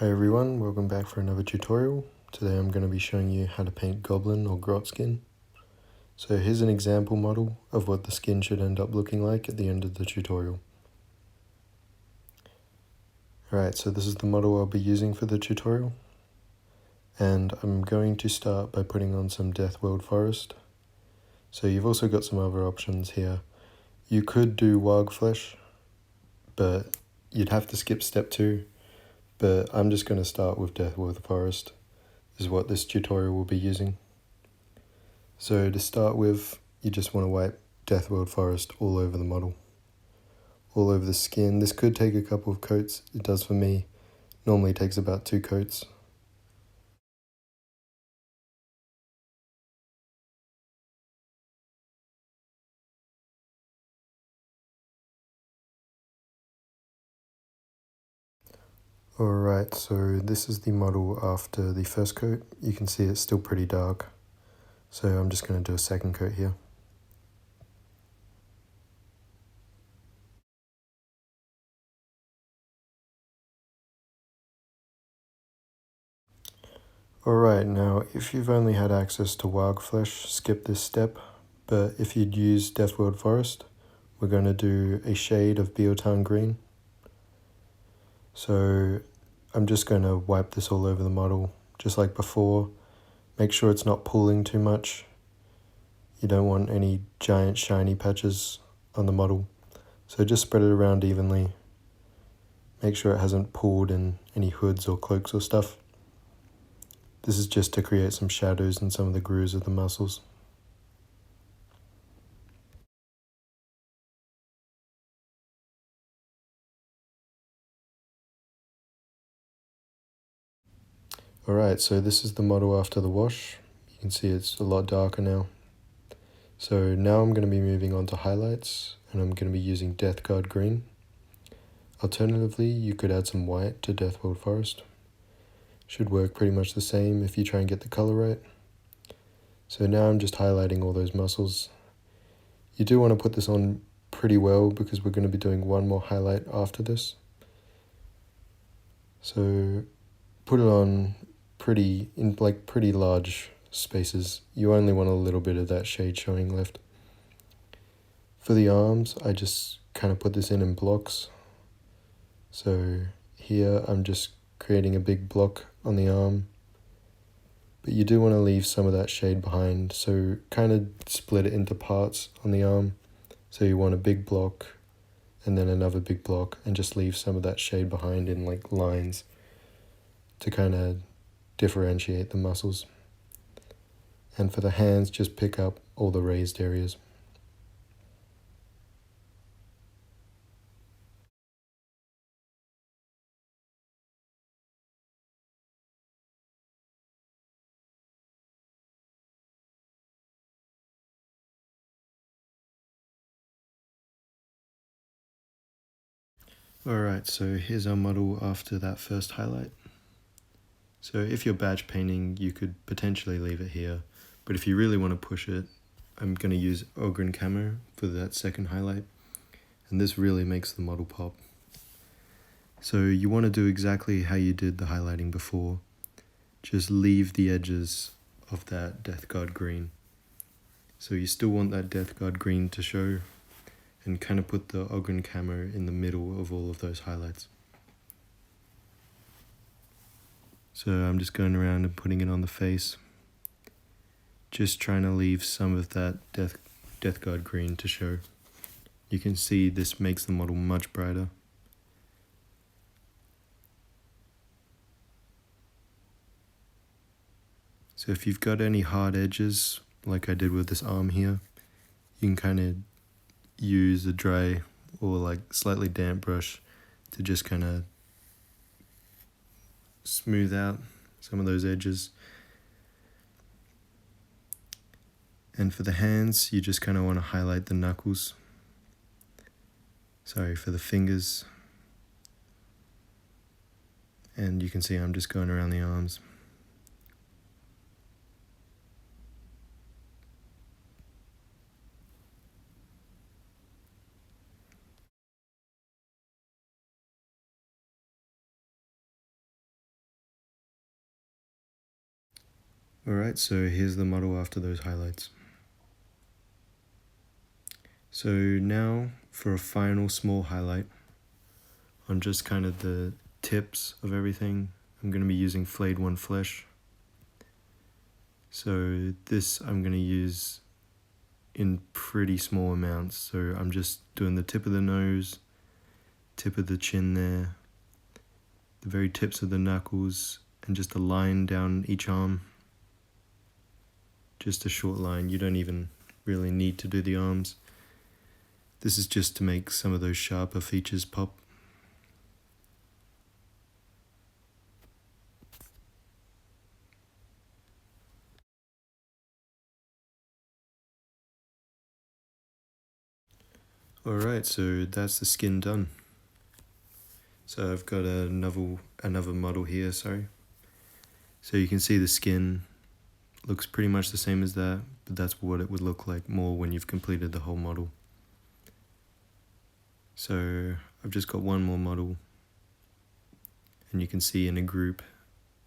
Hi everyone, welcome back for another tutorial. Today I'm going to be showing you how to paint Goblin or Grot skin. So here's an example model of what the skin should end up looking like at the end of the tutorial. Alright, so this is the model I'll be using for the tutorial. And I'm going to start by putting on some Death World Forest. So you've also got some other options here. You could do Wog Flesh, but you'd have to skip step 2. But I'm just going to start with Death World Forest, is what this tutorial will be using. So to start with, you just want to wipe Death World Forest all over the model, all over the skin. This could take a couple of coats, it does for me. Normally takes about 2 coats. Alright, so this is the model after the first coat. You can see it's still pretty dark. So I'm just going to do a second coat here. Alright, now if you've only had access to Wog Flesh, skip this step. But if you'd use Death World Forest, we're going to do a shade of Biotan Green. So I'm just going to wipe this all over the model, just like before. Make sure it's not pooling too much. You don't want any giant shiny patches on the model. So just spread it around evenly. Make sure it hasn't pooled in any hoods or cloaks or stuff. This is just to create some shadows in some of the grooves of the muscles. Alright, so this is the model after the wash. You can see it's a lot darker now. So now I'm going to be moving on to highlights, and I'm going to be using Death Guard Green. Alternatively, you could add some white to Death World Forest. Should work pretty much the same if you try and get the color right. So now I'm just highlighting all those muscles. You do want to put this on pretty well because we're going to be doing one more highlight after this. So put it on pretty large spaces. You only want a little bit of that shade showing left. For the arms, I just kind of put this in blocks. So here I'm just creating a big block on the arm. But you do want to leave some of that shade behind, so kind of split it into parts on the arm. So you want a big block and then another big block, and just leave some of that shade behind in like lines to kind of differentiate the muscles. And for the hands, just pick up all the raised areas. Alright, so here's our model after that first highlight. So if you're batch painting, you could potentially leave it here, but if you really want to push it, I'm going to use Goblin camo for that second highlight, and this really makes the model pop. So you want to do exactly how you did the highlighting before. Just leave the edges of that Death Guard green. So you still want that Death Guard green to show, and kind of put the Goblin camo in the middle of all of those highlights. So I'm just going around and putting it on the face. Just trying to leave some of that Death Guard green to show. You can see this makes the model much brighter. So if you've got any hard edges, like I did with this arm here, you can kind of use a dry or like slightly damp brush to just kind of smooth out some of those edges. And for the hands, you just kind of want to highlight the knuckles. Sorry, for the fingers. And you can see I'm just going around the arms. Alright, so here's the model after those highlights. So now for a final small highlight on just kind of the tips of everything, I'm going to be using flayed one flesh. So this I'm going to use in pretty small amounts. So I'm just doing the tip of the nose, tip of the chin there, the very tips of the knuckles, and just a line down each arm. Just a short line. You don't even really need to do the arms. This is just to make some of those sharper features pop. Alright, so that's the skin done. So I've got another model here, sorry. So you can see the skin looks pretty much the same as that, but that's what it would look like more when you've completed the whole model. So I've just got one more model, and you can see in a group,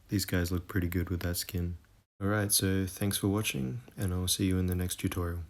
these guys look pretty good with that skin. Alright, so thanks for watching, and I'll see you in the next tutorial.